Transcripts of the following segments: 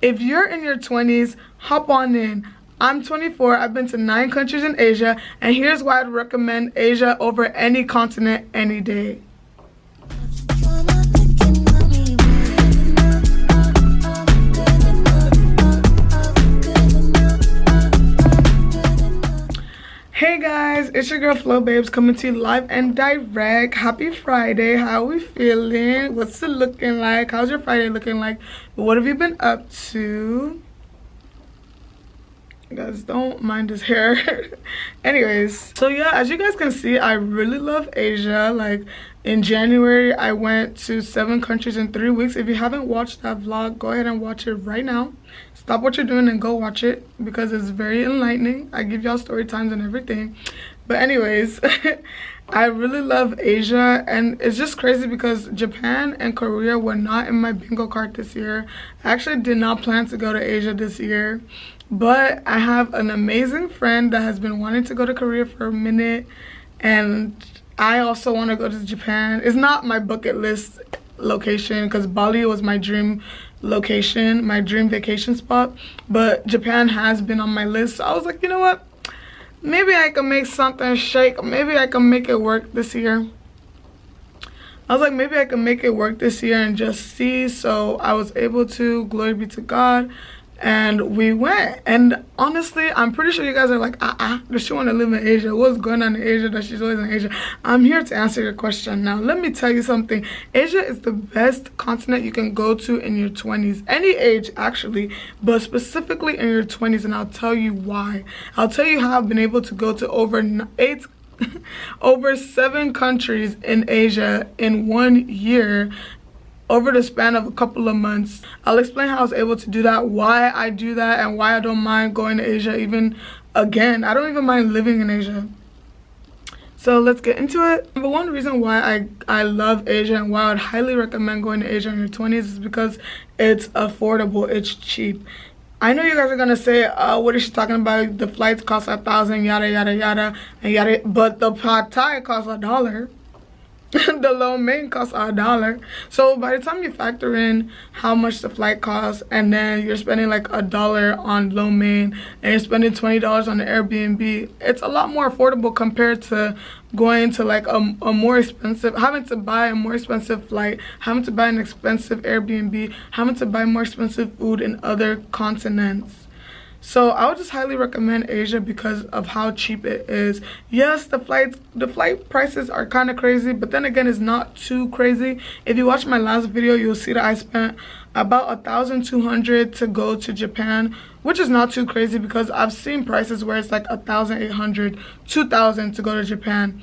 If you're in your 20s, hop on in. I'm 24, I've been to 9 countries in Asia, and here's why I'd recommend Asia over any continent any day. Hey guys, it's your girl Flo Babes coming to you live and direct. Happy Friday. How are we feeling? What's it looking like? How's your Friday looking like? What have you been up to? Guys, don't mind his hair. Anyways, so yeah, as you guys can see, I really love Asia. Like in January, I went to 7 countries in 3 weeks. If you haven't watched that vlog, go ahead and watch it right now. Stop what you're doing and go watch it because it's very enlightening. I give y'all story times and everything. But anyways, I really love Asia, and it's just crazy because Japan and Korea were not in my bingo card this year. I actually did not plan to go to Asia this year, but I have an amazing friend that has been wanting to go to Korea for a minute, and I also want to go to Japan. It's not my bucket list location because Bali was my dream location, my dream vacation spot, but Japan has been on my list. So I was like, you know what, maybe I can make something shake. Maybe I can make it work this year. I was like, maybe I can make it work this year and just see. So I was able to, glory be to God, and we went. And honestly, I'm pretty sure you guys are like, does she want to live in Asia? What's going on in Asia that she's always in Asia? I'm here to answer your question. Now let me tell you something. Asia is the best continent you can go to in your 20s, any age actually, but specifically in your 20s, and I'll tell you why. I'll tell you how I've been able to go to over 7 countries in Asia in 1 year, over the span of a couple of months. I'll explain how I was able to do that, why I do that, and why I don't mind going to Asia even again. I don't even mind living in Asia. So let's get into it. Number one reason why I love Asia and why I would highly recommend going to Asia in your 20s is because it's affordable, it's cheap. I know you guys are gonna say, what is she talking about? The flights cost $1,000, yada yada yada and yada, but the pad thai costs $1. The lo mein costs $1. So by the time you factor in how much the flight costs, and then you're spending like $1 on lo mein, and you're spending $20 on the Airbnb, it's a lot more affordable compared to going to like a more expensive, having to buy a more expensive flight, having to buy an expensive Airbnb, having to buy more expensive food in other continents. So I would just highly recommend Asia because of how cheap it is. Yes, the flight prices are kind of crazy, but then again, it's not too crazy. If you watch my last video, you'll see that I spent about $1,200 to go to Japan, which is not too crazy because I've seen prices where it's like $1,800, $2,000 to go to Japan,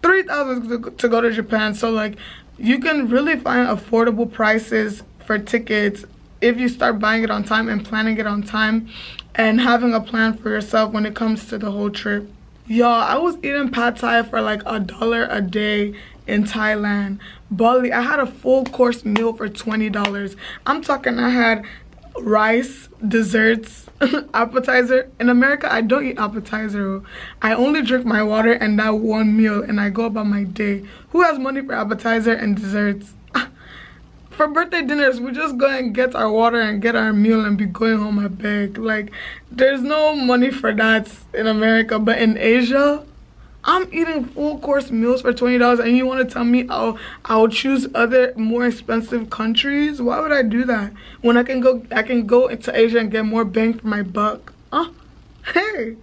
$3,000 to go to Japan. So like, you can really find affordable prices for tickets if you start buying it on time and planning it on time and having a plan for yourself when it comes to the whole trip. Y'all, I was eating pad thai for like $1 a day in Thailand. Bali, I had a full course meal for $20. I'm talking, I had rice, desserts, appetizer. In America, I don't eat appetizer. I only drink my water and that one meal, and I go about my day. Who has money for appetizer and desserts? For birthday dinners, we just go and get our water and get our meal and be going home a bag. Like, there's no money for that in America. But in Asia, I'm eating full course meals for $20, and you want to tell me I'll choose other more expensive countries? Why would I do that when I can go into Asia and get more bang for my buck? Hey,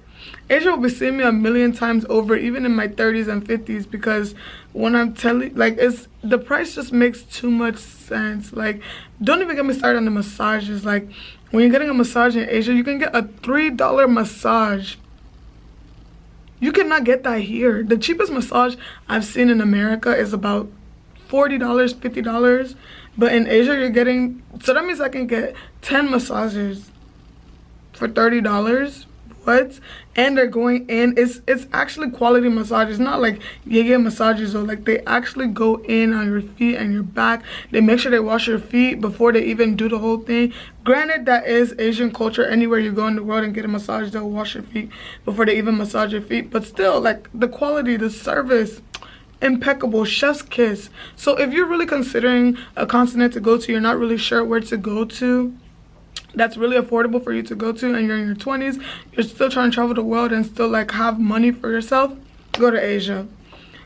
Asia will be seeing me a million times over, even in my 30s and 50s, because when I'm telling, like, the price just makes too much sense. Like, don't even get me started on the massages. Like, when you're getting a massage in Asia, you can get a $3 massage. You cannot get that here. The cheapest massage I've seen in America is about $40, $50, but in Asia you're getting, so that means I can get 10 massages for $30. What? And they're going in, it's actually quality massages, not like yeah massages, or like they actually go in on your feet and your back. They make sure they wash your feet before they even do the whole thing. Granted, that is Asian culture. Anywhere you go in the world and get a massage, they'll wash your feet before they even massage your feet. But still, like, the quality, the service, impeccable, chef's kiss. So if you're really considering a continent to go to, you're not really sure where to go to, that's really affordable for you to go to, and you're in your 20s, you're still trying to travel the world and still like have money for yourself, go to Asia.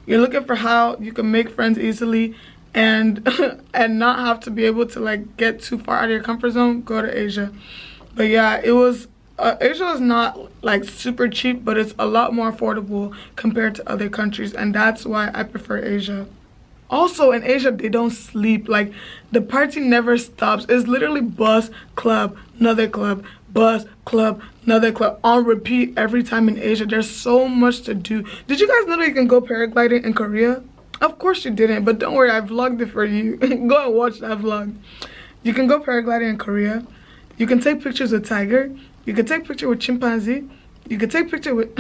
You're looking for how you can make friends easily and and not have to be able to like get too far out of your comfort zone, go to Asia. But yeah, it was Asia is not like super cheap, but it's a lot more affordable compared to other countries, and that's why I prefer Asia. Also in Asia, they don't sleep. Like, the party never stops. It's literally bus, club, another club, bus, club, another club, on repeat every time in Asia. There's so much to do. Did you guys know that you can go paragliding in Korea? Of course you didn't, but don't worry, I vlogged it for you. Go and watch that vlog. You can go paragliding in Korea. You can take pictures with tiger. You can take picture with chimpanzee. You can take picture with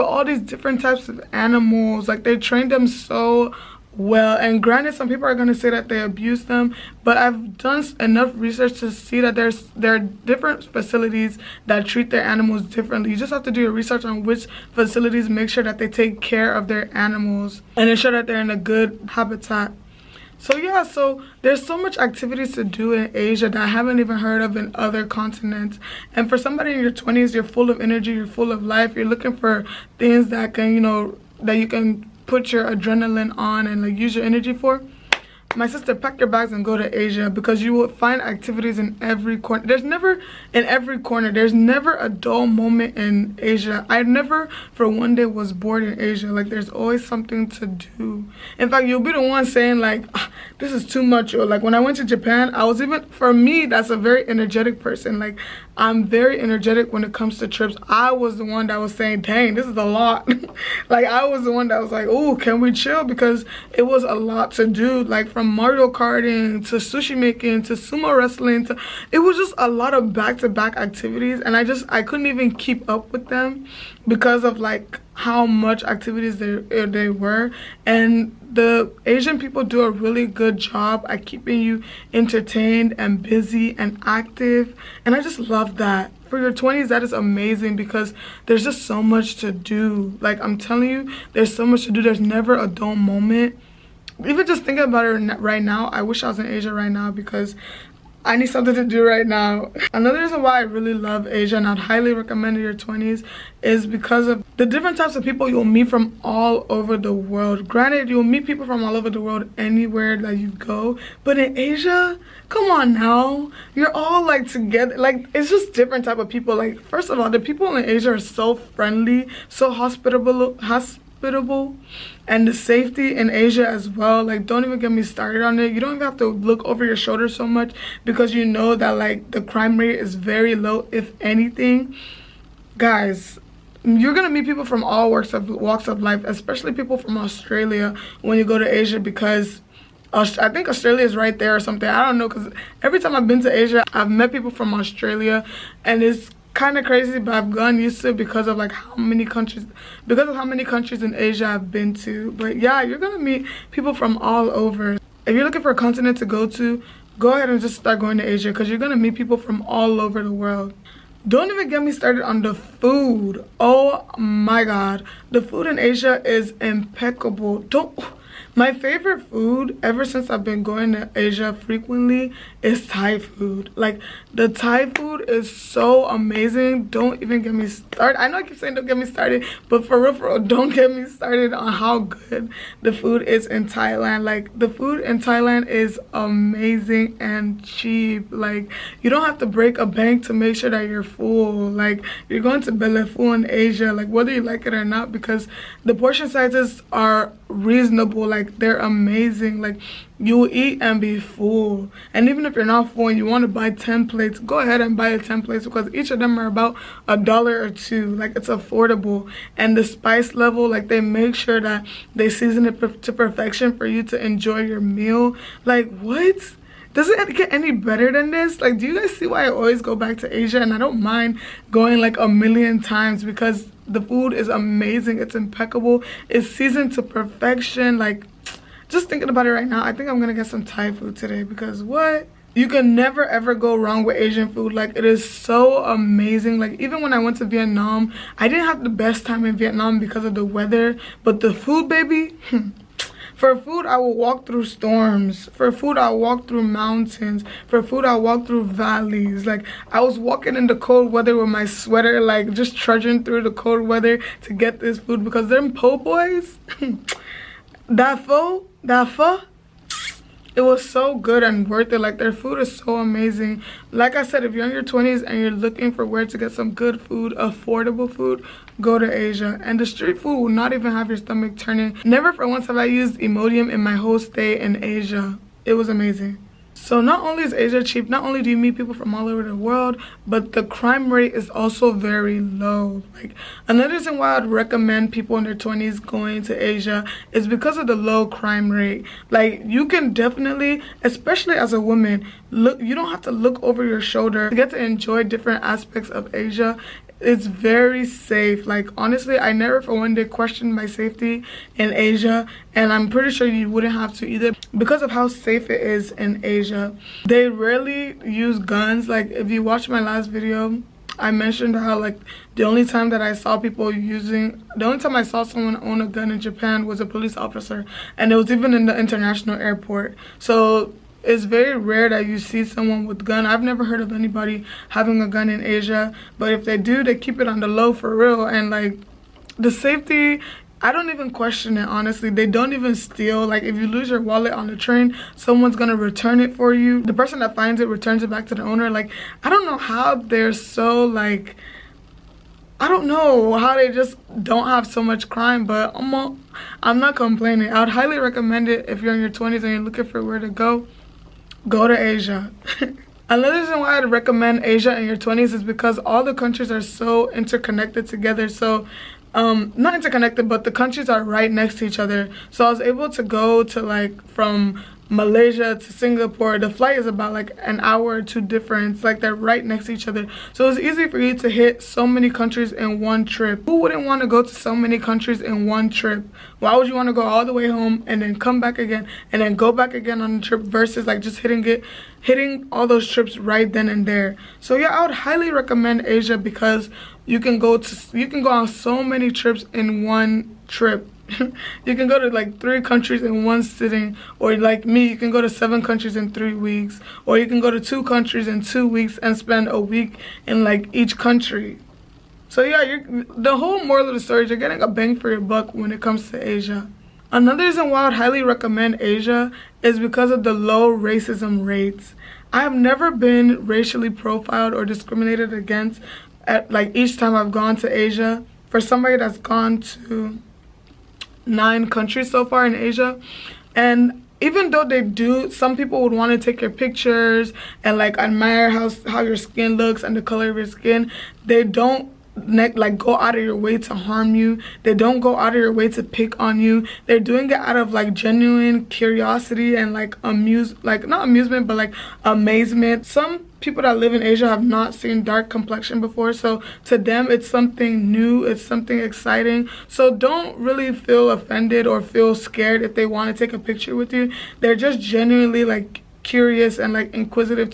all these different types of animals. Like, they train them so well, and granted, some people are going to say that they abuse them, but I've done enough research to see that there are different facilities that treat their animals differently. You just have to do your research on which facilities make sure that they take care of their animals and ensure that they're in a good habitat. So yeah, so there's so much activities to do in Asia that I haven't even heard of in other continents. And for somebody in your 20s, you're full of energy, you're full of life, you're looking for things that can, you know, that you can put your adrenaline on and like use your energy for. My sister, pack your bags and go to Asia, because you will find activities in every corner. There's never a dull moment in Asia. I never for one day was bored in Asia. Like, there's always something to do. In fact, you'll be the one saying like, this is too much. Or like, when I went to Japan, for me, that's a very energetic person. Like, I'm very energetic when it comes to trips. I was the one that was saying, dang, this is a lot. Like, I was the one that was like, oh, can we chill? Because it was a lot to do. Like, from Mario Karting to sushi making to sumo wrestling it was just a lot of back-to-back activities, and I couldn't even keep up with them because of like how much activities they were. And the Asian people do a really good job at keeping you entertained and busy and active, and I just love that. For your 20s, that is amazing, because there's just so much to do. Like, I'm telling you, there's so much to do. There's never a dull moment. Even just thinking about it right now, I wish I was in Asia right now, because I need something to do right now. Another reason why I really love Asia and I'd highly recommend your 20s is because of the different types of people you'll meet from all over the world. Granted, you'll meet people from all over the world anywhere that you go, but in Asia, come on now, you're all like together. Like, it's just different type of people. Like, first of all, the people in Asia are so friendly, so hospitable, and the safety in Asia as well. Like, don't even get me started on it. You don't even have to look over your shoulder so much, because you know that like the crime rate is very low, if anything. Guys, you're gonna meet people from all walks of life, especially people from Australia when you go to Asia, because I think Australia is right there or something. I don't know, because every time I've been to Asia, I've met people from Australia, and it's kind of crazy, but I've gotten used to it because of like how many countries in Asia I've been to. But yeah, you're gonna meet people from all over. If you're looking for a continent to go to, go ahead and just start going to Asia, because you're gonna meet people from all over the world. Don't even get me started on the food. Oh my god, the food in Asia is impeccable. My favorite food ever since I've been going to Asia frequently is Thai food. Like, the Thai food is so amazing. Don't even get me started. I know I keep saying don't get me started, but for real, don't get me started on how good the food is in Thailand. Like, the food in Thailand is amazing and cheap. Like, you don't have to break a bank to make sure that you're full. Like, you're going to belle full in Asia, like whether you like it or not, because the portion sizes are reasonable. Like, they're amazing. Like, you will eat and be full. And even if you're not full and you want to buy 10 plates, go ahead and buy 10 plates, because each of them are about $1 or $2. Like, it's affordable. And the spice level, like, they make sure that they season it to perfection for you to enjoy your meal. Like, what? Does it get any better than this? Like, do you guys see why I always go back to Asia? And I don't mind going like a million times, because the food is amazing. It's impeccable. It's seasoned to perfection. Like, just thinking about it right now, I think I'm gonna get some Thai food today, because what? You can never ever go wrong with Asian food. Like, it is so amazing. Like, even when I went to Vietnam, I didn't have the best time in Vietnam because of the weather, but the food, baby, For food, I will walk through storms. For food, I'll walk through mountains. For food, I'll walk through valleys. Like, I was walking in the cold weather with my sweater, like, just trudging through the cold weather to get this food, because them po' boys, that pho, it was so good and worth it. Like, their food is so amazing. Like I said, if you're in your 20s and you're looking for where to get some good food, affordable food, go to Asia. And the street food will not even have your stomach turning. Never for once have I used Imodium in my whole stay in Asia. It was amazing. So not only is Asia cheap, not only do you meet people from all over the world, but the crime rate is also very low. Like, another reason why I'd recommend people in their 20s going to Asia is because of the low crime rate. Like, you can definitely, especially as a woman, you don't have to look over your shoulder to get to enjoy different aspects of Asia. It's very safe. Like, honestly, I never for one day questioned my safety in Asia, and I'm pretty sure you wouldn't have to either because of how safe it is in Asia. They rarely use guns. Like, if you watch my last video, I mentioned how, like, the only time I saw someone own a gun in Japan was a police officer, and it was even in the international airport. So it's very rare that you see someone with a gun. I've never heard of anybody having a gun in Asia, but if they do, they keep it on the low for real. And like, the safety, I don't even question it, honestly. They don't even steal. Like, if you lose your wallet on the train, someone's gonna return it for you. The person that finds it returns it back to the owner. Like, I don't know how they're so, like, I don't know how they just don't have so much crime, but I'm not complaining. I would highly recommend it if you're in your 20s and you're looking for where to go. Go to Asia. Another reason why I'd recommend Asia in your 20s is because all the countries are so interconnected together. So not interconnected, but the countries are right next to each other. So I was able to go to, like, from Malaysia to Singapore. The flight is about like an hour or two difference. Like, they're right next to each other, so it's easy for you to hit so many countries in one trip. Who wouldn't want to go to so many countries in one trip? Why would you want to go all the way home and then come back again and then go back again on the trip versus like just hitting all those trips right then and there? So yeah, I would highly recommend Asia because you can go on so many trips in one trip. You can go to like 3 countries in one sitting, or like me, you can go to 7 countries in 3 weeks, or you can go to 2 countries in 2 weeks and spend a week in like each country. So yeah, the whole moral of the story is you're getting a bang for your buck when it comes to Asia. Another reason why I would highly recommend Asia is because of the low racism rates. I have never been racially profiled or discriminated against at like each time I've gone to Asia. For somebody that's gone to 9 countries so far in Asia, and even though they do, some people would want to take your pictures and like admire how your skin looks and the color of your skin, they don't like go out of your way to harm you. They don't go out of your way to pick on you. They're doing it out of like genuine curiosity and like not amusement, but like amazement. Some people that live in Asia have not seen dark complexion before, so to them it's something new, it's something exciting. So don't really feel offended or feel scared if they want to take a picture with you. They're just genuinely like curious and like inquisitive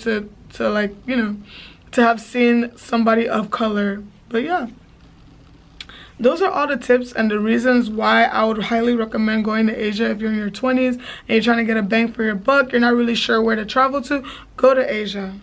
to like, you know, to have seen somebody of color. But yeah, those are all the tips and the reasons why I would highly recommend going to Asia if you're in your 20s and you're trying to get a bang for your buck. You're not really sure where to travel to, go to Asia.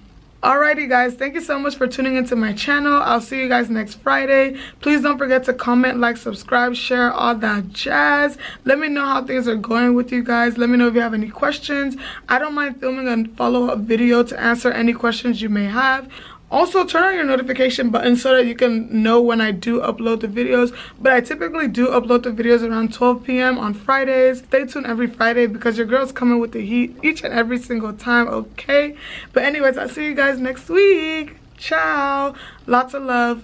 Alrighty guys, thank you so much for tuning into my channel. I'll see you guys next Friday. Please don't forget to comment, like, subscribe, share, all that jazz. Let me know how things are going with you guys. Let me know if you have any questions. I don't mind filming a follow-up video to answer any questions you may have. Also, turn on your notification button so that you can know when I do upload the videos. But I typically do upload the videos around 12 p.m. on Fridays. Stay tuned every Friday because your girl's coming with the heat each and every single time, okay? But anyways, I'll see you guys next week. Ciao. Lots of love.